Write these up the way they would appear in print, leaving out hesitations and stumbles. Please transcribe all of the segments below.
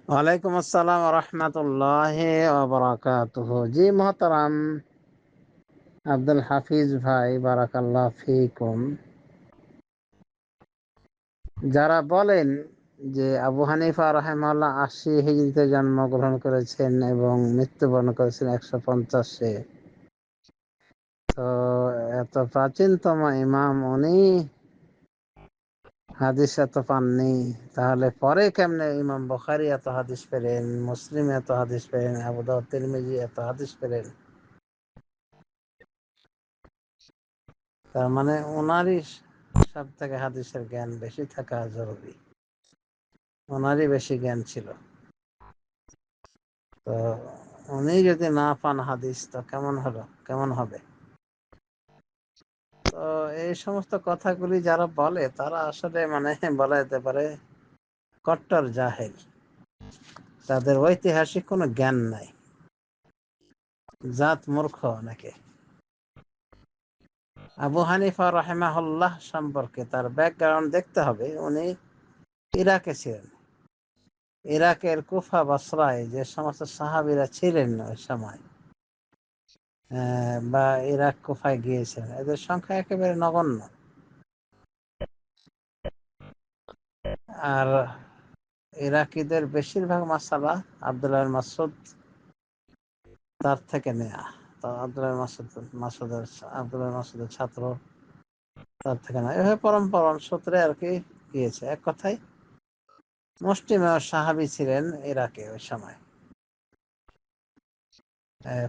ওয়ালাইকুম আসসালাম রহমতুল্লাহি ওয়া বারাকাতুহু। জি মোহতারাম আব্দুল হাফিজ ভাই, বারাকাল্লাহ ফিকুম। যারা বলেন যে আবু হানিফা রাহিমাহুল্লাহ ৮০ হিজরিতে জন্মগ্রহণ করেছেন এবং মৃত্যুবরণ করেছেন ১৫০-এ, তো এত প্রাচীনতম ইমাম উনি হাদিস এত পাননি, তাহলে পরে কেমনে ইমাম বুখারী এত হাদিস পেলেন, মুসলিম এত হাদিস পেলেন, আবু দাউদ তিরমিজি এত হাদিস পেলেন? তার মানে ওনারই সব থেকে হাদিসের জ্ঞান বেশি থাকা জরুরি, ওনারই বেশি জ্ঞান ছিল। তো উনি যদি না পান হাদিস, তো কেমন হলো, কেমন হবে? তো এই সমস্ত কথাগুলি যারা বলে তারা আসলে বলা যেতে পারে কট্টর জাহেল, তাদের ঐতিহাসিক কোনো জ্ঞান নাই, জাত মূর্খ অনেকে। আবু হানিফা রাহিমাহুল্লাহ সম্পর্কে তার ব্যাকগ্রাউন্ড দেখতে হবে। উনি ইরাকে ছিলেন, ইরাকের কুফা বসরায় যে সমস্ত সাহাবীরা ছিলেন ওই সময়, বা ইরাক কুফায় গিয়েছেন, এদের সংখ্যা একেবারে নগণ্য। আর ইরাকিদের বেশিরভাগ মাসালা আব্দুল্লাহ মাসউদ তার থেকে নেয়া। তো আব্দুল্লাহ মাসউদের ছাত্র, তার থেকে নেয়া, এভাবে পরম্পরা সূত্রে আর কি গিয়েছে। এক কথায় মুসলিম সাহাবী ছিলেন ইরাকে ওই সময়,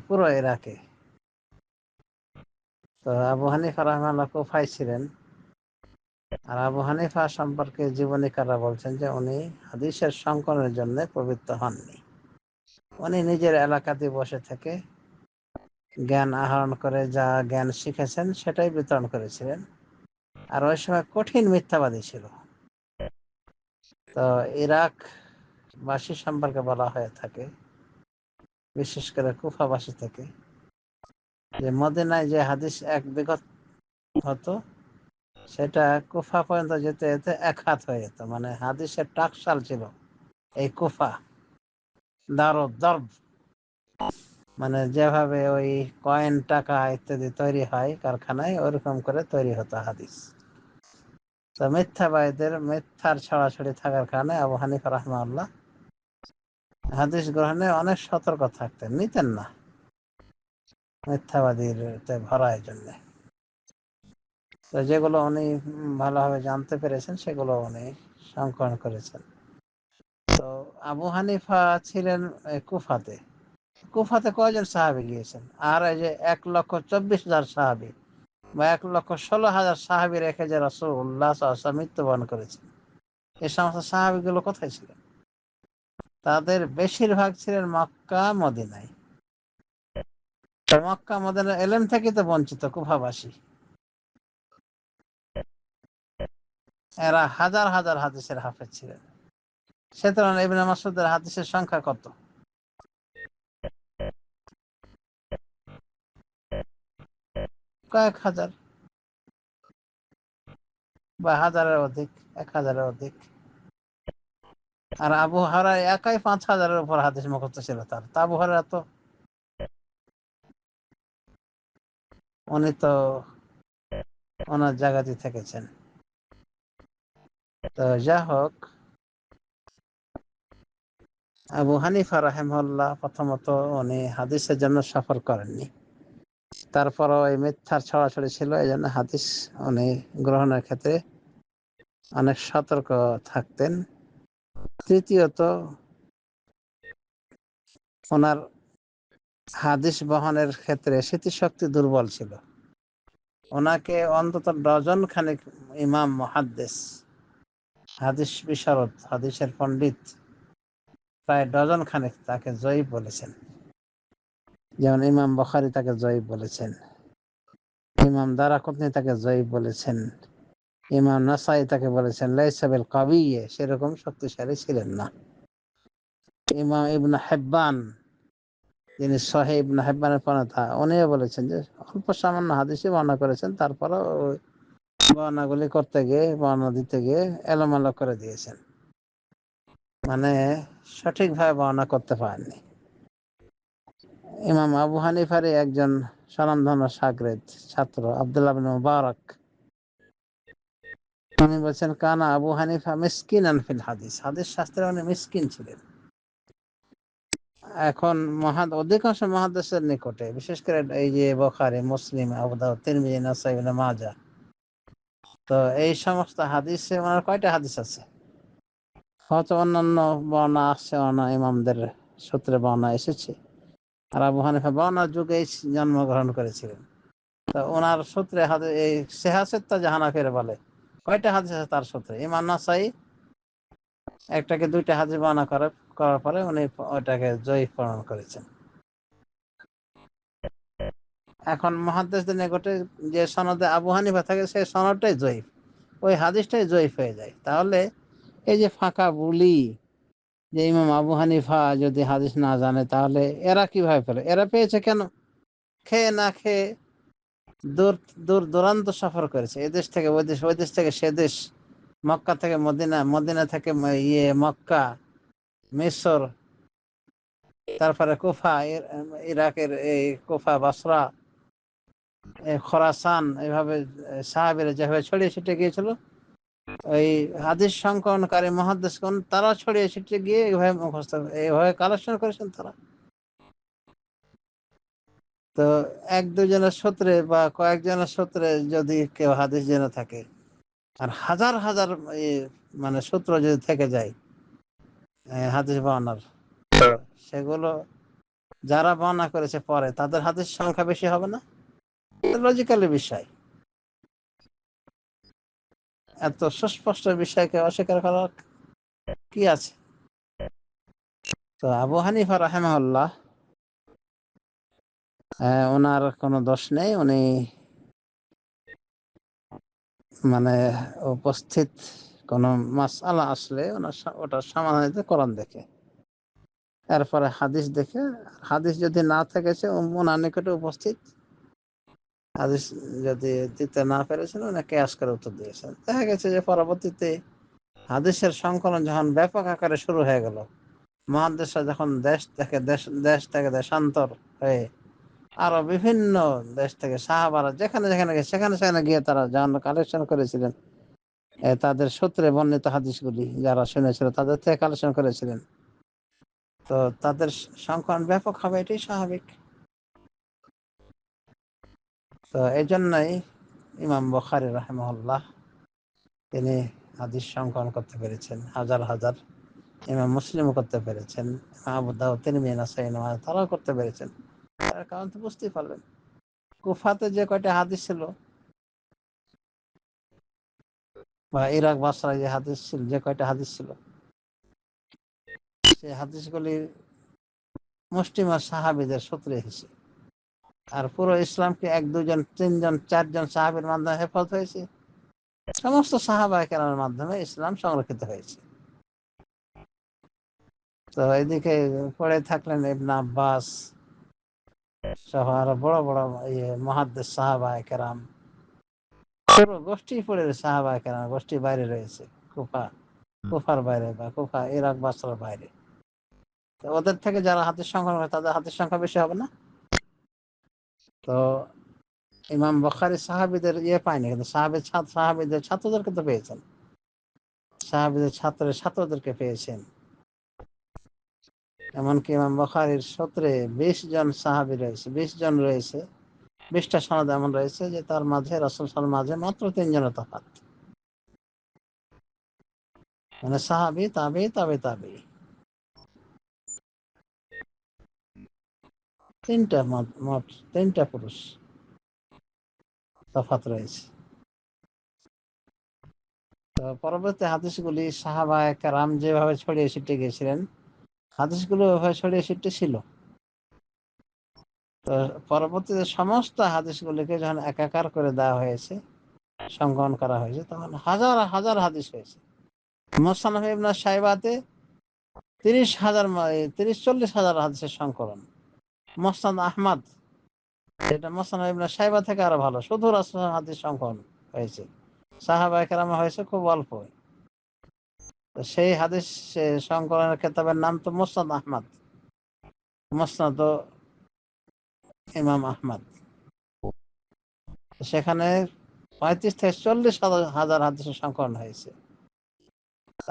পুরো ইরাকে। তো আবু হানিফা রাহিমাহুল্লাহ কুফায় ছিলেন। আর আবু হানিফা সম্পর্কে জীবনীকাররা বলছেন যে উনি হাদিসের সংকলনের জন্য পবিত্র হননি। উনি নিজের এলাকাতে বসে থেকে জ্ঞান আহরণ করে যা জ্ঞান শিখেছেন সেটাই বিতরণ করেছিলেন। আর ওই সময় কঠিন মিথ্যাবাদী ছিল। তো ইরাক বাসী সম্পর্কে বলা হয়ে থাকে, বিশেষ করে কুফাবাসী থেকে, যে মদিনায় যে হাদিস এক বিঘত হতো, সেটা কুফা পর্যন্ত যেতে যেতে এক হাত হয়ে যেত। মানে হাদিসের টাকশাল ছিল এই কুফা, দারুদ দর্ব। মানে যেভাবে ওই কয়েন, টাকা ইত্যাদি তৈরি হয় কারখানায়, ওরকম করে তৈরি হতো হাদিস। তো মিথ্যাবাদীদের মিথ্যার ছড়াছড়ি থাকার কারণে আবু হানিফা রাহিমাহুল্লাহ হাদিস গ্রহণে অনেক সতর্ক থাকতেন, নিতেন না মিথ্যাবাদীর ভরার জন্য। তো যেগুলো উনি ভালোভাবে জানতে পেরেছেন সেগুলো উনি সংকলন করেছেন। তো আবু হানিফা ছিলেন কুফাতে। কুফাতে কয়জন সাহাবী গিয়েছেন? আর এই যে ১,২৪,০০০ সাহাবী বা ১,১৬,০০০ সাহাবী রেখে যে রাসূলুল্লাহ সাল্লাল্লাহু আলাইহি ওয়াসাল্লাম মৃত্যুবরণ করেছেন, এই সমস্ত সাহাবীগুলো কোথায় ছিলেন? তাদের বেশিরভাগ ছিলেন মক্কা মদিনায়। মক্কা মদিনার এলেম থেকে তো বঞ্চিত কুফাবাসী। এরা হাজার হাজার হাদিসের হাফেজ ছিলেন। সুতরাং ইবনে মাসউদের হাদিসের সংখ্যা কত? কয়েক হাজার বা হাজারের অধিক, ১,০০০-এর অধিক। আর আবু হুরায়রা একাই ৫,০০০-এর উপর হাদিস মুখস্থ ছিল তার। তা আবু হুরায়রা তো, উনি তো ওনার জায়গাতে থেকেছেন। তো যা হোক, আবু হানিফা রাহিমাহুল্লাহ প্রথমত উনি হাদিসের জন্য সফর করেননি। তারপরও এই মিথ্যার ছড়াছড়ি ছিল, এই জন্য হাদিস উনি গ্রহণের ক্ষেত্রে অনেক সতর্ক থাকতেন। তৃতীয়ত, ওনার হাদিস বহনের ক্ষেত্রে স্মৃতিশক্তি দুর্বল ছিল। ওনাকে অন্তত ডজন খানেক ইমাম মুহাদ্দিস, হাদিস বিশারদ, হাদিসের পণ্ডিত প্রায় ডজন খানেক তাকে জয়ীফ বলেছেন। যেমন ইমাম বুখারী তাকে জয়ীফ বলেছেন, ইমাম দারাকুতনি তাকে জয়ীফ বলেছেন, ইমাম নাসাই তাকে বলেছেন লাইসা বিল কাবিয়্যে, সেরকম শক্তিশালী ছিলেন না। ইমাম ইবনে হিব্বান, যিনি সহিহ ইবনে হিব্বানের প্রণেতা, উনিও বলেছেন যে অল্প সামান্য হাদিসই বর্ণনা করেছেন, তারপরও বর্ণনাগুলি করতে গিয়ে, বর্ণনা দিতে গিয়ে এলোমেলো করে দিয়েছেন। মানে সঠিকভাবে বর্ণনা করতে পারেননি। ইমাম আবু হানিফারই একজন স্বনামধন্য শাগরেদ ছাত্র আব্দুল্লাহ বিন মুবারক, উনি বলছেন কানা আবু হানিফা মিসকিনান ফিল হাদিস, হাদিস শাস্ত্রে উনি মিসকিন ছিলেন। এখন অধিকাংশ মুহাদ্দিসের নিকটে, বিশেষ করে এই যে বুখারী, মুসলিম, আবু দাউদ, তিরমিজি, নাসাই, ইবনে মাজাহ, তো এই সমস্ত হাদিসে ওনার কয়টা হাদিস আছে? হয়তো অন্যান্য বর্ণনা আসছে, অন্য ইমামদের সূত্রে বর্ণনা এসেছে। আর আবু হানিফা বর্ণার যুগেই জন্মগ্রহণ করেছিলেন। তো ওনার সূত্রে হাদিস, এই সিহাসিত্তা জাহানাফির বলে, কয়টা হাদিস আছে তার সূত্রে? ইমাম নাসাই একটাকে দুইটা হাদিস বর্ণনা করার পরে উনি ওইটাকে জয়ীফ প্রমাণ করেছেন। এখন মুহাদ্দিসদের নিকটে যে সনদে আবু হানিফা থাকে সেই সনদটাই জয়ীফ, ওই হাদিসটাই জয়ীফ হয়ে যায়। তাহলে এই যে ফাঁকা বুলি যে ইমাম আবু হানিফা যদি হাদিস না জানে, তাহলে এরা কিভাবে পেল? এরা পেয়েছে কেন? খেয়ে না খেয়ে দূর দূর দূরান্ত সফর করেছে, এদেশ থেকে ওই দেশ, ওই দেশ থেকে সে দেশ, মক্কা থেকে মদিনা, মদিনা থেকে মক্কা, মিশর, তারপরে কুফা, ইরাকের এই কুফা, বাসরা, খোরাসান, এইভাবে সাহাবীরা যেভাবে ছড়িয়ে ছিটিয়ে গিয়েছিল, ওই হাদিস সংকলনকারী মুহাদ্দিসগণ তারা ছড়িয়ে ছিটিয়ে গিয়ে এইভাবে মুখস্থ, এইভাবে কালেকশন করেছেন তারা। তো এক দুজনের সূত্রে বা কয়েকজনের সূত্রে যদি কেউ হাদিস জেনে থাকে, আর হাজার হাজার মানে সূত্র যদি থেকে যায় হাদিস বর্ণনার, তো সেগুলো যারা বর্ণনা করেছে পরে, তাদের হাদিস সংখ্যা বেশি হবে না? লজিক্যালি বিষয়, এত সুস্পষ্ট বিষয়কে অস্বীকার করার কি আছে? তো আবু হানিফা রাহিমাহুল্লাহ, ওনার কোনো দোষ নেই। উনি মানে উপস্থিত কোনো মাসআলা আসলে ওটার সমাধান দিতে কোরআন দেখে, এরপরে হাদিস দেখে, হাদিস যদি না থেকেছে ওনার নিকটে উপস্থিত, হাদিস যদি দিতে না পেরেছেন উনি কিয়াস করে উত্তর দিয়েছেন। দেখা গেছে যে পরবর্তীতে হাদিসের সংকলন যখন ব্যাপক আকারে শুরু হয়ে গেল, মহাদেশরা যখন দেশ থেকে দেশান্তর হয়ে আরো বিভিন্ন দেশ থেকে সাহাবারা যেখানে যেখানে গেছে, সেখানে সেখানে গিয়ে তারা যখন কালেকশন করেছিলেন, তাদের সূত্রে বর্ণিত হাদিসগুলি যারা শুনেছিল তাদের থেকে কালেকশন করেছিলেন, তো তাদের সংকলন ব্যাপক হবে, এটাই স্বাভাবিক। তো এই জন্যই ইমাম বুখারী রাহিমাহুল্লাহ তিনি হাদিস সংকলন করতে পেরেছেন হাজার হাজার, ইমাম মুসলিমও করতে পেরেছেন, আবু দাউদ, তিরমিজি, নাসাই, ইবনে মাজাহ তারাও করতে পেরেছেন। তার কারণ তো বুঝতেই পারলেন, কুফাতে যে কয়টা হাদিস ছিল বা ইরাক বাসরায় যে হাদিস ছিল, যে কয়টা হাদিস ছিল, সেই হাদিসগুলি মুসলিম সাহাবীদের সূত্রে এসেছে। আর পুরো ইসলামকে এক দুজন, তিনজন, চারজন সাহাবীর মাধ্যমে হেফাজত হয়েছে, সমস্ত সাহাবায়ে কেরামের মাধ্যমে ইসলাম সংরক্ষিত হয়েছে। তো এদিকে পড়ে থাকলেন ইবনে আব্বাস সহ আরো বড় বড় মুহাদ্দিস সাহাবায়ে কেরাম, পুরো গোষ্ঠী পড়ে সাহাবায়ে কেরাম গোষ্ঠী বাইরে রয়েছে, কুফার বাইরে বা কুফা, ইরাক, বাসরার বাইরে। তো ওদের থেকে যারা হাদিস সংগ্রহ করে তাদের হাদিস সংখ্যা বেশি হবে না? তো ইমাম বুখারী সাহাবীদের পায়নি, কিন্তু সাহাবীদের ছাত্রদেরকে তো পেয়েছেন, সাহাবীদের ছাত্রদেরকে পেয়েছেন। এমনকি ইমাম বুখারীর সূত্রে 20 জন সাহাবী রয়েছে, 20 জন রয়েছে, 20টা সনদ এমন রয়েছে যে তার মাঝে, রাসূল সাল্লাল্লাহু আলাইহি ওয়াসাল্লাম মাত্র 3 জনের তফাৎ, মানে সাহাবী, তাবেঈ, তাবে তাবেঈ, তিনটা মোট 3টা পুরুষ তফাৎ রয়েছে। তো পরবর্তী হাদিসগুলি সাহাবায়ে কেরাম যেভাবে ছড়িয়ে ছিটিয়ে গিয়েছিলেন, হাদিসগুলো ওইভাবে ছড়িয়ে ছিটিয়ে ছিল। তো পরবর্তীতে সমস্ত হাদিসগুলিকে যখন একাকার করে দেওয়া হয়েছে, সংকলন করা হয়েছে, তখন হাজার হাজার হাদিস হয়েছে। মুসনাদ ইবনে শাইবাতে 30,000 40,000 হাদিসের সংকলন। মুসনাদ আহমদ, এটা মুসনাদ ইবনে শাইবা থেকে আরো ভালো, শুধু রাসূলের হাদিস সংকলন হয়েছে, সাহাবায়ে কেরাম হয়েছে খুব অল্প। তো সেই হাদিস সংকলনের কেতাবের নাম তো মুসনাদ আহমদ, মুসনাদ ইমাম আহমদ। সেখানে 35 থেকে 40 হাজার হাদিসের সংকলন হয়েছে।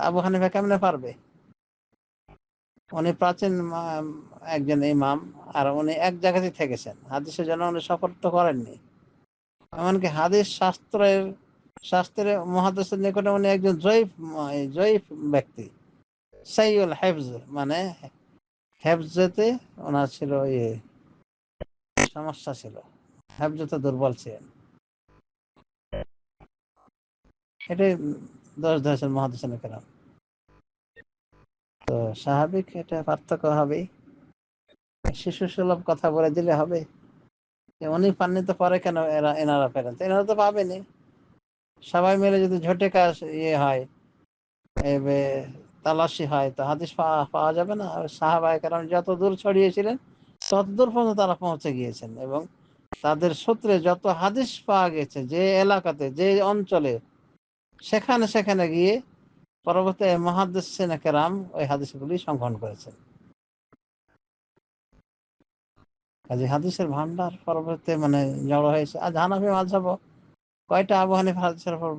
আবু হানিফা কেমনে পারবে? উনি প্রাচীন একজন ইমাম, আর উনি এক জায়গাতেই থেকেছেন, হাদিসের জন্য উনি সফর তো করেননি। এমনকি হাদিস শাস্ত্রের মুহাদ্দিসের নিকটে উনি একজন জয়ীফ ব্যক্তি। সাইয়ুল হেফজ, মানে হেফজতে ওনার ছিল সমস্যা ছিল, হেফজতে দুর্বল ছিলেন। এটাই দোষ ধরেছেন মুহাদ্দিসিনে কেরাম। তো স্বাভাবিক এটা পার্থক্য হবেই। শিশু সুলভ কথা বলে দিলে হবে যে উনি পাননি তো পরে কেন এনারা পেলেন? তো এনারা তো পাবেনি। সবাই মিলে যদি ঝোটে কাজ হয়, তালাশি হয়, তো হাদিস পাওয়া যাবে না। আর সাহাবায়ে কেরাম যত দূর ছড়িয়েছিলেন তত দূর পর্যন্ত তারা পৌঁছে গিয়েছেন, এবং তাদের সূত্রে যত হাদিস পাওয়া গেছে যে এলাকাতে, যে অঞ্চলে, সেখানে সেখানে গিয়ে পরবর্তী মুহাদ্দিসিনে কেরাম ওই হাদিসগুলি সংকলন করেছেন। কাজে হাদিসের ভান্ডার পরবর্তী জড়ো হয়েছে। আর হানাফি মাযহাবও কয়টা আবু হানিফার হাদিসের উপর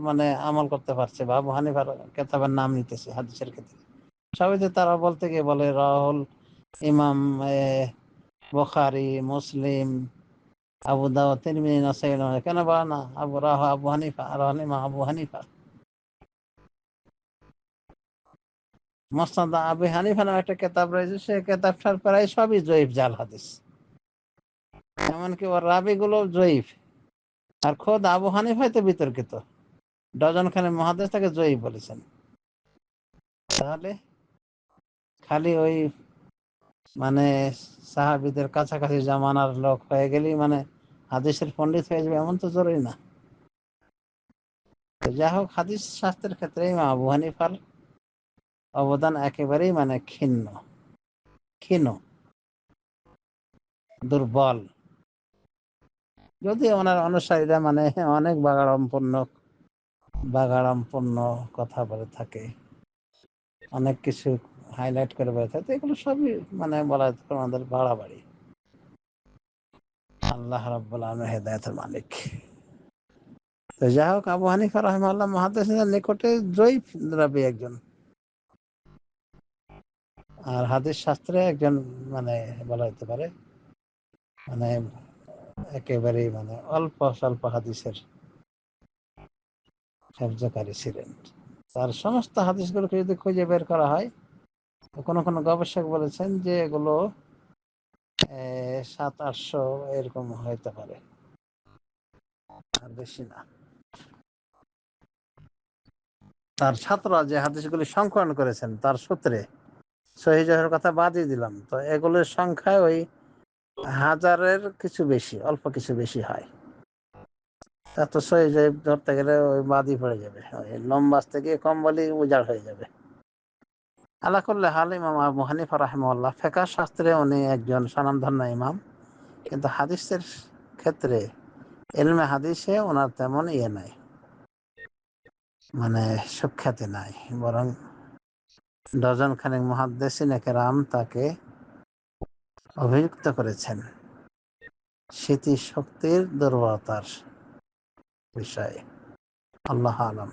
আমল করতে পারছে, বা আবু হানিফার কেতাবের নাম নিতেছে হাদিসের ক্ষেত্রে? সবাই তো তারা বলতে গিয়ে বলে রাহুল ইমাম বুখারী, মুসলিম, আবু দাউদ, তিরমিজি, নাসাঈ, কেন বলে না আবু হানিফা, রাহুল ইমাম আবু হানিফা। মুসনাদ আবু হানিফা নামে একটা কেতাব রয়েছে, সে কেতাবটার প্রায় সবই জয়ীফ জাল হাদিস, এমনকি ওর রাবি গুলো জয়ীফ। আর খোদ আবু হানিফাই তো বিতর্কিত, ডজন খানে মুহাদ্দিস তাকে জয়ীফ বলেছেন। তাহলে খালি ওই সাহাবীদের কাছাকাছি জামানার লোক হয়ে গেলেই হাদিসের পণ্ডিত হয়ে যাবে, এমন তো জরুরি না। তো যাই হোক, হাদিস শাস্ত্রের ক্ষেত্রে ইমাম আবু হানিফার অবদান একেবারেই ক্ষীণ, দুর্বল। যদি ওনার অনুসারীরা অনেক বাগাড়ম্পূর্ণ কথা বলে থাকে, অনেক কিছু হাইলাইট করে বলে থাকে, এগুলো সবই বলা যেতে পারে আমাদের বাড়াবাড়ি। আল্লাহ রাব্বুল আলামিন হেদায়েতের মালিক। তো যাই হোক, আবু হানিফা রাহিমাহুল্লাহ মুহাদ্দিসিনের নিকটে জয়ীফ রাবী একজন, আর হাদিস শাস্ত্রে একজন বলা যেতে পারে মানে একেবারেই অল্প স্বল্প হাদিসের হেফজকারী ছিলেন। তার সমস্ত হাদিসগুলোকে যদি খুঁজে বের করা হয়, কোনো কোনো গবেষক বলেছেন যে এগুলো 700-800 এরকম হইতে পারে, আর বেশি না। তার ছাত্ররা যে হাদিসগুলি সংকলন করেছেন তার সূত্রে, সহিহ জহির কথা বাদই দিলাম, তো এগুলোর সংখ্যায় ওই হাজারের কিছু বেশি, অল্প কিছু বেশি হয়। এত সহিহ জহির ধরতে গেলে ওই বাদই পড়ে যাবে, ওই লম্বাস থেকে কম বলি উজাড় হয়ে যাবে। আলা কুল্লি হাল, ইমাম আবু হানিফা রাহিমাহুল্লাহ ফিকহ শাস্ত্রে উনি একজন স্বনামধন্য ইমাম, কিন্তু হাদিসের ক্ষেত্রে, ইলমে হাদিসে ওনার তেমন নাই, সুখ্যাতি নাই। বরং ডজন খানেক মুহাদ্দিসিনে কেরাম তাকে অভিযুক্ত করেছেন স্মৃতিশক্তির দুর্বলতার বিষয়ে। আল্লাহ আলম।